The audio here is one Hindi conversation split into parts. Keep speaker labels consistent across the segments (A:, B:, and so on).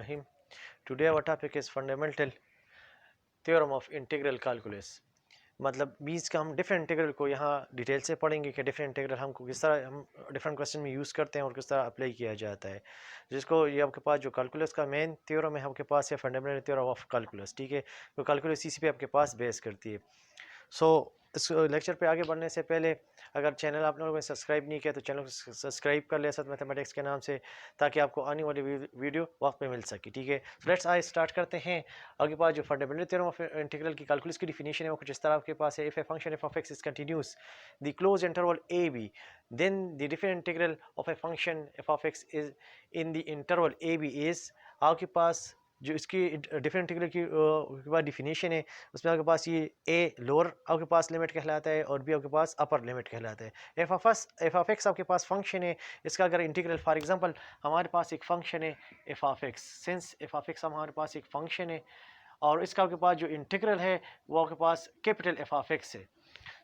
A: Bismillahirrahmanirrahim. Today our topic is fundamental theorem of integral calculus. मतलब बीच का हम डिफरेंट इंटीग्रल को यहाँ डिटेल से पढ़ेंगे कि डिफरेंट इंटीग्रल हमको किस तरह हम डिफरेंट क्वेश्चन में यूज़ करते हैं और किस तरह अप्लाई किया जाता है, जिसको ये आपके पास जो कैलकुलस का मेन थ्योरम है आपके पास है फंडामेंटल थ्योरम ऑफ कैलकुलस। ठीक है, तो कैलकुलस इसी पे आपके पास बेस करती है। सो इस लेक्चर पे आगे बढ़ने से पहले अगर चैनल आप लोगों ने सब्सक्राइब नहीं किया तो चैनल को सब्सक्राइब कर ले असद मैथमेटिक्स के नाम से, ताकि आपको आने वाली वीडियो वक्त पे मिल सके। ठीक है, लेट्स आई स्टार्ट करते हैं। आपके पास जो फंडामेंटल थ्योरम ऑफ इंटीग्रल की कैलकुलस की डिफिनीशन है वो कुछ इस तरह आपके पास है। If a function F of X is continuous the close interval A B, then the different integral of a function f of x is in the interval a b is, आपके पास जो इसकी डिफरेंट इंटीग्रल की बाद डिफिनीशन है उसमें आपके पास ये ए लोअर आपके पास लिमिट कहलाता है और बी आपके पास अपर लिमिट कहलाता है। एफ ऑफ एक्स आपके पास फंक्शन है, इसका अगर इंटीग्रल फॉर एग्जांपल हमारे पास एक फंक्शन है F of x, since F of x हमारे पास एक फंक्शन है और इसका आपके पास जो इंटीग्रल है वो आपके पास कैपिटल एफ ऑफ एक्स है।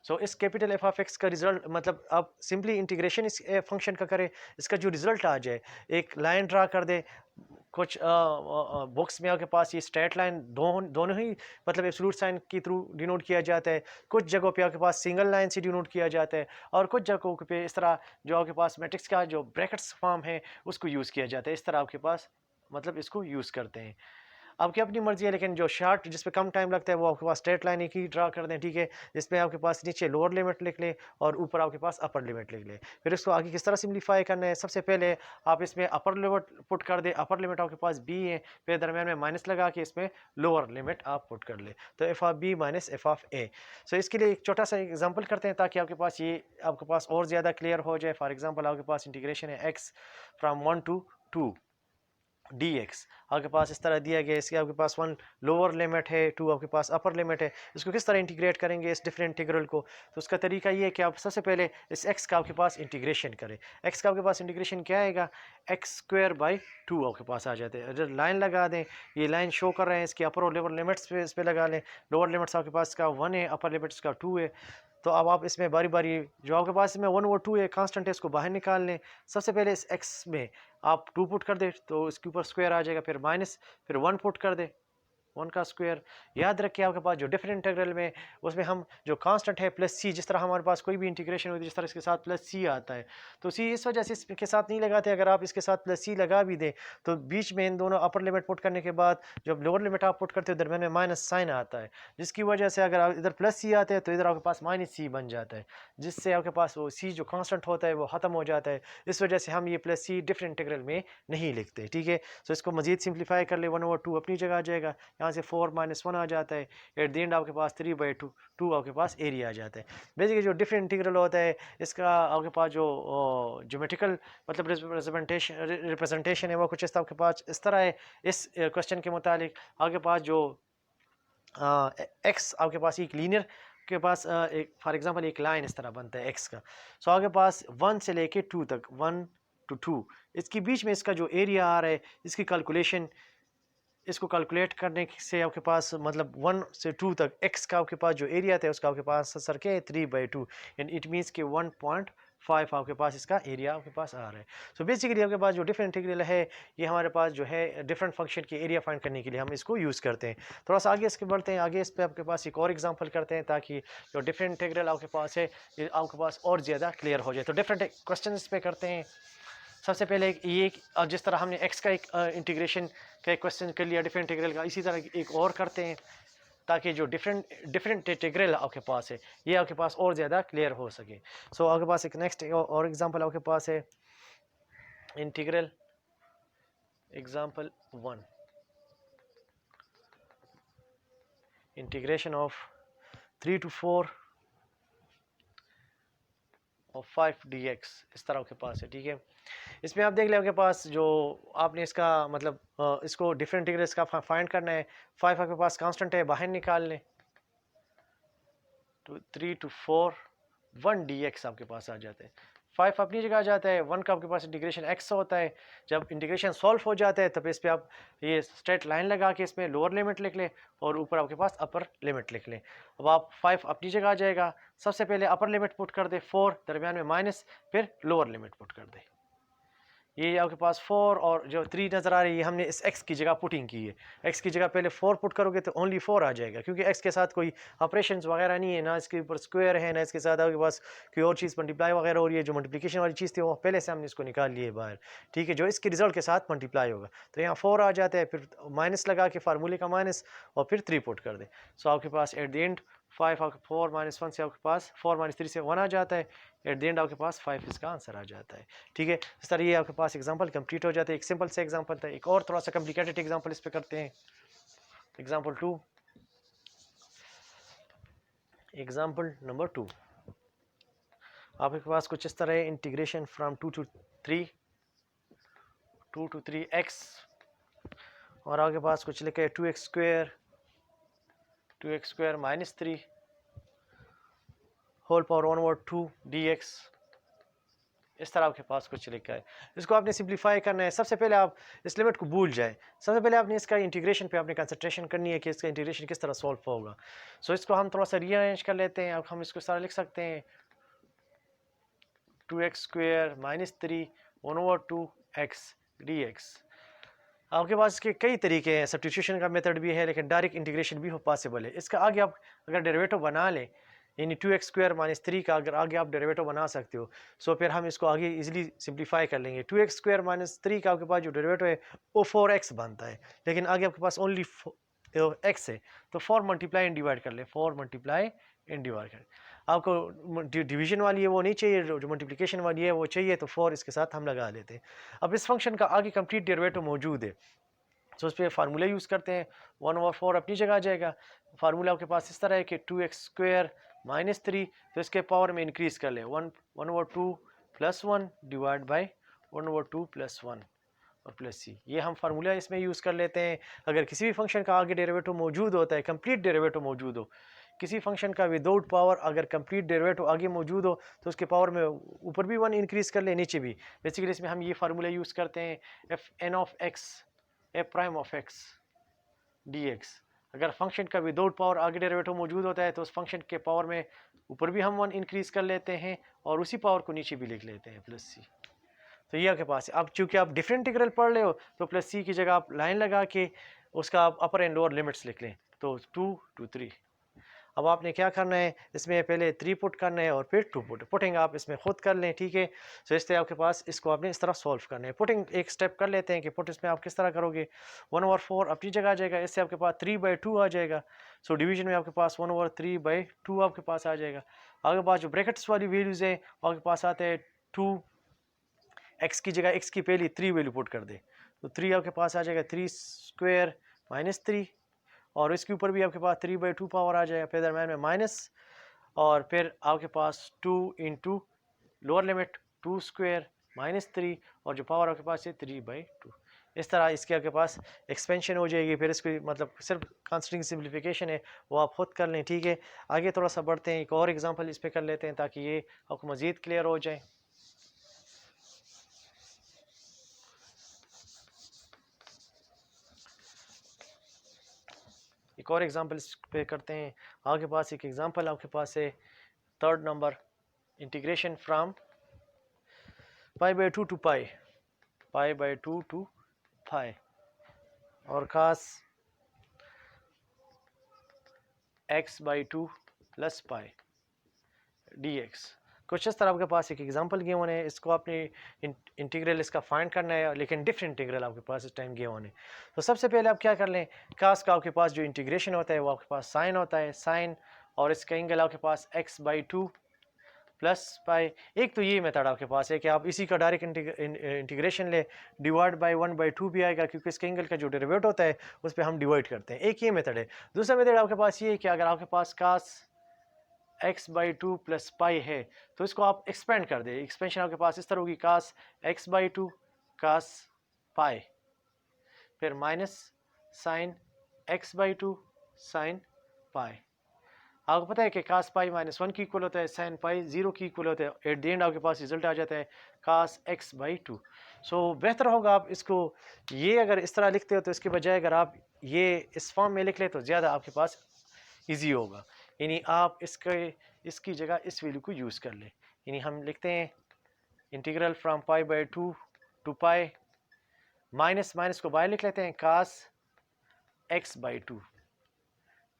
A: सो इस कैपिटल एफ ऑफ एक्स का रिजल्ट मतलब आप सिंपली इंटीग्रेशन इस फंक्शन का करें, इसका जो रिजल्ट आ जाए एक लाइन ड्रा कर दे। कुछ बुक्स में आपके पास ये स्ट्रेट लाइन दोनों ही मतलब एब्सोल्यूट साइन के थ्रू डिनोट किया जाता है, कुछ जगहों पे आपके पास सिंगल लाइन से डिनोट किया जाता है और कुछ जगहों पे इस तरह जो आपके पास मैट्रिक्स का जो ब्रैकेट्स फॉर्म है उसको यूज़ किया जाता है। इस तरह आपके पास मतलब इसको यूज़ करते हैं। आपकी अपनी मर्जी है, लेकिन जो शार्ट जिस पे कम टाइम लगता है वो आपके पास स्ट्रेट लाइन एक ही ड्रा कर दें। ठीक है, जिसमें आपके पास नीचे लोअर लिमिट लिख लें और ऊपर आपके पास अपर लिमिट लिख लें। फिर इसको आगे किस तरह सिंप्लीफाई करना है, सबसे पहले आप इसमें अपर लिमिट पुट कर दें। अपर लिमिट आपके पास बी है, फिर दरम्यान में माइनस लगा के इसमें लोअर लिमिट आप पुट कर ले, तो F of B minus F of A. So इसके लिए एक छोटा सा एग्जाम्पल करते हैं ताकि आपके पास ये आपके पास और ज़्यादा क्लियर हो जाए। फॉर एग्जाम्पल आपके पास इंटीग्रेशन है एक्स फ्राम 1 to 2 dx, आपके पास इस तरह दिया गया। इसके आपके पास 1 लोअर लिमिट है, 2 आपके पास अपर लिमिट है। इसको किस तरह इंटीग्रेट करेंगे इस डिफरेंट इंटीग्रल को, तो उसका तरीका ये है कि आप सबसे पहले इस x का आपके पास इंटीग्रेशन करें। x का आपके पास इंटीग्रेशन क्या आएगा, एक्स स्क्वायर बाई 2 आपके पास आ जाते हैं। अगर लाइन लगा दें, ये लाइन शो कर रहे हैं इसकी अपर और लोअर लिमिट्स पे इस पर लगा लें। लोअर लिमिट्स आपके पास का 1 है, अपर लिमिट्स का 2 है। तो अब आप इसमें बारी बारी जो आपके पास इसमें 1 और 2 है कांस्टेंट है, इसको बाहर निकाल लें। सबसे पहले इस x में आप 2 पुट कर दे तो इसके ऊपर स्क्वायर आ जाएगा, फिर माइनस, फिर 1 पुट कर दे 1 का स्क्वायर। याद रखिए आपके पास जो डिफरेंट इंटीग्रल में उसमें हम जो कांस्टेंट है प्लस सी, जिस तरह हमारे पास कोई भी इंटीग्रेशन होती है जिस तरह इसके साथ प्लस सी आता है, तो सी इस वजह से इसके साथ नहीं लगाते। अगर आप इसके साथ प्लस सी लगा भी दें तो बीच में इन दोनों अपर लिमिट पुट करने के बाद जब लोअर लिमिट आप पुट करते हो दरम्यान में माइनस साइन आता है, जिसकी वजह से अगर आप इधर प्लस सी आते हैं तो इधर आपके पास माइनस सी बन जाता है, जिससे आपके पास वो सी जो कांस्टेंट होता है वो ख़त्म हो जाता है। इस वजह से हम ये प्लस सी डिफरेंट इंटीग्रल में नहीं लिखते। ठीक है, तो इसको मजीद सिंप्लीफाई कर ले, 1/2 अपनी जगह आ जाएगा, यहाँ से 4 - 1 आ जाता है। एट द एंड आपके पास 3/2 आपके पास एरिया आ जाता है। बेसिकली जो डिफरेंट इंटीग्रल होता है इसका आपके पास जो ज्योमेट्रिकल मतलब रिप्रेजेंटेशन है वो कुछ इस आपके पास इस तरह है। इस क्वेश्चन के मुतालिक आपके पास जो एक्स आपके पास एक लीनियर के पास एक फॉर एग्जांपल एक लाइन इस तरह बनता है एक्स का। सो आपके पास 1 से लेके 2 तक, 1 to 2, इसके बीच में इसका जो एरिया आ रहा है इसकी कैलकुलेशन, इसको कैलकुलेट करने से आपके पास मतलब 1 से 2 तक x का आपके पास जो एरिया था उसका आपके पास सर के 3/2, एंड इट मीन्स कि 1.5 आपके पास इसका एरिया आपके पास आ रहा है। सो बेसिकली आपके पास जो डिफरेंट इंटीग्रल है ये हमारे पास जो है डिफरेंट फंक्शन के एरिया फाइंड करने के लिए हम इसको यूज़ करते हैं। थोड़ा सा आगे इसके बढ़ते हैं, आगे इस पर आपके पास एक और एग्जाम्पल करते हैं ताकि जो डिफरेंट इंटीग्रल आपके पास है ये आपके पास और ज़्यादा क्लियर हो जाए। तो डिफरेंट क्वेश्चन इस पर करते हैं। सबसे पहले ये जिस तरह हमने x का एक इंटीग्रेशन का एक क्वेश्चन कर लिया डिफरेंट इंटीग्रल का, इसी तरह एक और करते हैं ताकि जो डिफरेंट इंटीग्रल आपके पास है ये आपके पास और ज़्यादा क्लियर हो सके। सो आपके पास एक नेक्स्ट और एग्जांपल आपके पास है integral example 1, integration of 3 to 4 और 5 dx इस तरह के पास है। ठीक है, इसमें आप देख लें आपके पास जो आपने इसका मतलब इसको डिफरेंट इंटीग्रल इसका फाइंड करना है। 5 आपके पास कांस्टेंट है, बाहर निकाल लें तो 3 to 4 1 dx आपके पास आ जाते हैं। 5 अपनी जगह आ जाता है, 1 का आपके पास इंटीग्रेशन x होता है। जब इंटीग्रेशन सॉल्व हो जाता है तब इस पर आप ये स्ट्रेट लाइन लगा के इसमें लोअर लिमिट लिख लें और ऊपर आपके पास अपर लिमिट लिख लें। अब आप 5 अपनी जगह आ जाएगा, सबसे पहले अपर लिमिट पुट कर दे 4, दरमियान में माइनस, फिर लोअर लिमिट पुट कर दे। ये आपके पास 4 और जो 3 नज़र आ रही है, ये हमने इस x की जगह पुटिंग की है। x की जगह पहले 4 पुट करोगे तो ओनली 4 आ जाएगा, क्योंकि x के साथ कोई ऑपरेशंस वगैरह नहीं है, ना इसके ऊपर स्क्वायर है, ना इसके साथ आपके पास कोई और चीज़ मल्टीप्लाई वगैरह हो रही है। जो मल्टीप्लिकेशन वाली चीज़ थी वो पहले से हमने इसको निकाल लिए बाहर, ठीक है, जो इसके रिजल्ट के साथ मल्टीप्लाई होगा। तो यहाँ 4 आ जाता है, फिर माइनस लगा के फार्मूले का माइनस, और फिर 3 पुट कर दें। सो आपके पास एट द एंड 4 माइनस 1 से आपके पास 4 माइनस 3 से 1 आ जाता है। एट द एंड आपके पास 5 इसका आंसर आ जाता है, ठीक है। इस तरह ये आपके पास एग्जांपल कंप्लीट हो जाते हैं। एक सिंपल से एग्जांपल था, एक और थोड़ा सा कॉम्प्लिकेटेड एग्जांपल इस पे करते हैं। एग्जांपल 2, एग्जांपल नंबर 2 आपके पास कुछ इस तरह है, इंटीग्रेशन फ्रॉम 2 to 3x, और आपके पास कुछ लिखा है 2x square minus 3 whole power 1/2 dx। इस तरह आपके पास कुछ लिखा है। इसको आपने सिंप्लीफाई करना है। सबसे पहले आप इस लिमिट को भूल जाए, सबसे पहले आपने इसका इंटीग्रेशन पे आपने कंसंट्रेशन करनी है कि इसका इंटीग्रेशन किस तरह सॉल्व होगा। सो इसको हम थोड़ा सा रीअरेंज कर लेते हैं। अब हम इसको सारा लिख सकते हैं 2x square minus 3 1/2 x dx। आपके पास इसके कई तरीके हैं, सब्स्टिट्यूशन का मेथड भी है, लेकिन डायरेक्ट इंटीग्रेशन भी पॉसिबल है। इसका आगे आप अगर डेरिवेटिव बना लें, यानी 2x स्क्वायर माइनस 3 का अगर आगे आप डेरिवेटिव बना सकते हो, सो फिर हम इसको आगे इजीली सिंप्लीफाई कर लेंगे। 2x स्क्वायर माइनस 3 का आपके पास जो डेरिवेटिव है वो 4x बनता है, लेकिन आगे आपके पास ओनली x है, तो 4 मल्टीप्लाई एंड डिवाइड कर ले, 4 मल्टीप्लाई एंड डिवाइड कर। आपको डिवीजन वाली है वो नहीं चाहिए, जो मल्टीप्लिकेशन वाली है वो चाहिए, तो 4 इसके साथ हम लगा लेते हैं। अब इस फंक्शन का आगे कंप्लीट डेरिवेटिव मौजूद है, तो उस पर फार्मूला यूज़ करते हैं। 1/4 अपनी जगह आ जाएगा। फार्मूला आपके पास इस तरह है कि 2x स्क्वायर माइनस 3, तो इसके पावर में इंक्रीज़ कर ले 1/2 प्लस 1 डिवाइड बाई 1/2 प्लस 1 और प्लस सी। ये हम फार्मूला इसमें यूज़ कर लेते हैं। अगर किसी भी फंक्शन का आगे डेरिवेटिव मौजूद होता है, कंप्लीट डेरिवेटिव मौजूद हो, किसी फंक्शन का विदाउट पावर अगर कंप्लीट डेरिवेटिव आगे मौजूद हो, तो उसके पावर में ऊपर भी 1 इंक्रीज़ कर ले, नीचे भी। बेसिकली इसमें हम ये फार्मूला यूज़ करते हैं, F N of X A prime of X D X. अगर फंक्शन का विदाउट पावर आगे डेरिवेटिव मौजूद होता है, तो उस फंक्शन के पावर में ऊपर भी हम 1 इंक्रीज़ कर लेते हैं, और उसी पावर को नीचे भी लिख लेते हैं, प्लस सी। तो ये आपके पास है। अब चूंकि आप डिफरेंट इंटीग्रल पढ़ रहे हो, तो प्लस सी की जगह आप लाइन लगा के उसका आप अपर एंड लोअर लिमिट्स लिख लें, तो 2 to 3। अब आपने क्या करना है, इसमें पहले 3 पुट करना है और फिर 2 पुटिंग आप इसमें खुद कर लें, ठीक है। सो इससे आपके पास इसको आपने इस तरह सॉल्व करना है। पुटिंग एक स्टेप कर लेते हैं कि पुट इसमें आप किस तरह करोगे। 1/4 अपनी जगह आ जाएगा, इससे आपके पास 3/2 आ जाएगा। सो डिवीजन में आपके पास 1/3/2 आपके पास आ जाएगा। आपके पास जो ब्रैकेट्स वाली वैल्यूज़ हैं आपके पास आते हैं 2, एक्स की जगह एक्स की पहली 3 वैल्यू पुट कर दे, तो 3 आपके पास आ जाएगा 3 स्क्वायर माइनस 3, और इसके ऊपर भी आपके पास 3/2 पावर आ जाएगा, फिर दरम्यान में माइनस, और फिर आपके पास 2 into lower limit 2 square minus 3, और जो पावर आपके पास है 3/2। इस तरह इसके आपके पास एक्सपेंशन हो जाएगी। फिर इसको मतलब सिर्फ कांस्टेंट सिंप्लीफिकेशन है, वो आप खुद कर लें, ठीक है। आगे थोड़ा सा बढ़ते हैं, एक और एग्जांपल इस पे कर लेते हैं ताकि ये आपको मज़ीद क्लियर हो जाए। एक और एग्जांपल इस पे करते हैं। आपके पास एक एग्जांपल आपके पास है 3rd number, integration from π/2 to π/2 to π, और खास x/2 प्लस π dx। कुछ इस तरह आपके पास एक एग्जांपल गिवन है, इसको आपने इंटीग्रल इसका फाइंड करना है, लेकिन डिफरेंट इंटीग्रल आपके पास इस टाइम गिवन है। तो सबसे पहले आप क्या कर लें, कास का आपके पास जो इंटीग्रेशन होता है वो आपके पास साइन होता है, साइन, और इसका एंगल आपके पास x/2 प्लस पाई। एक तो ये मेथड आपके पास है कि आप इसी का डायरेक्ट इंटीग्रेशन ले, डिवाइड बाई 1/2 भी आएगा, क्योंकि इसके एंगल का जो डेरिवेटिव होता है उस पर हम डिवाइड करते हैं। एक ये मेथड है। दूसरा मेथड आपके पास ये है कि अगर आपके पास कास x/2 प्लस पाई है, तो इसको आप एक्सपेंड कर दे। एक्सपेंशन आपके पास इस तरह होगी, कास x/2 कास पाई, फिर minus sign x/2 sine pi. आपको पता है कि कास पाई -1 की इक्वल होता है, साइन पाई 0 की इक्वल होता है। एट द एंड आपके पास रिजल्ट आ जाता है कास x/2। सो बेहतर होगा आप इसको ये अगर इस तरह लिखते हो, तो इसके बजाय अगर आप ये इस फॉर्म में लिख ले तो ज़्यादा आपके पास इजी होगा। यानी आप इसकी जगह इस वैल्यू को यूज़ कर लें। यानी हम लिखते हैं integral from π/2 2 pi, minus minus को बाहर लिख लेते हैं, cos x by 2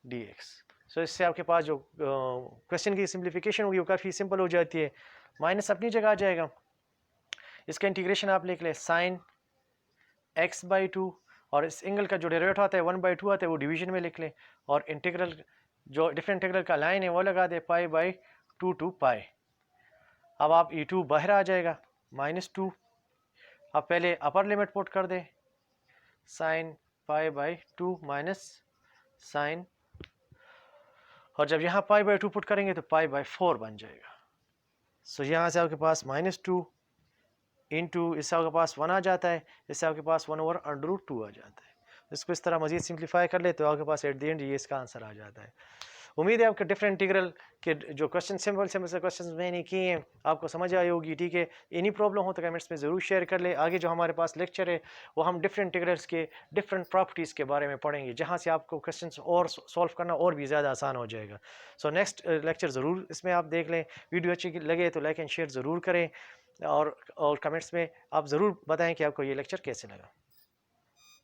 A: dx। So इससे आपके पास जो क्वेश्चन की सिंप्लीफिकेशन होगी वो काफ़ी सिंपल हो जाती है। माइनस अपनी जगह आ जाएगा, इसका इंटीग्रेशन आप लिख लें साइन x बाई 2, और इस एंगल का जो डेरिवेटिव आता है 1/2 आता है वो डिवीजन में लिख लें, और इंटीग्रल जो डिफरेंट इंटीग्रल का लाइन है वो लगा दे पाई बाई 2 टू पाई। अब आप e2 बाहर आ जाएगा -2, अब पहले अपर लिमिट पुट कर दे sine pi by 2 minus sine, और जब यहाँ पाई बाई 2 पुट करेंगे तो पाई बाई 4 बन जाएगा। सो यहाँ से आपके पास -2 इंटू इससे आपके पास 1 आ जाता है, इससे आपके पास 1/√2 आ जाता है। इसको इस तरह मजीद सिंप्लीफाई कर ले तो आपके पास एट द एंड ये इसका आंसर आ जाता है। उम्मीद है आपके डिफरेंट इंटीग्रल के जो क्वेश्चन सिंपल सिंपल से क्वेश्चन मैंने किए हैं आपको समझ आई होगी, ठीक है। एनी प्रॉब्लम हो तो कमेंट्स में ज़रूर शेयर कर ले। आगे जो हमारे पास लेक्चर है वो हम डिफरेंट इंटीग्रल्स के डिफरेंट प्रॉपर्टीज़ के बारे में पढ़ेंगे, जहाँ से आपको क्वेश्चन और सॉल्व करना और भी ज़्यादा आसान हो जाएगा। सो नेक्स्ट लेक्चर ज़रूर इसमें आप देख लें। वीडियो अच्छी लगे तो लाइक एंड शेयर ज़रूर करें, और कमेंट्स में आप ज़रूर बताएं कि आपको ये लेक्चर कैसे लगा।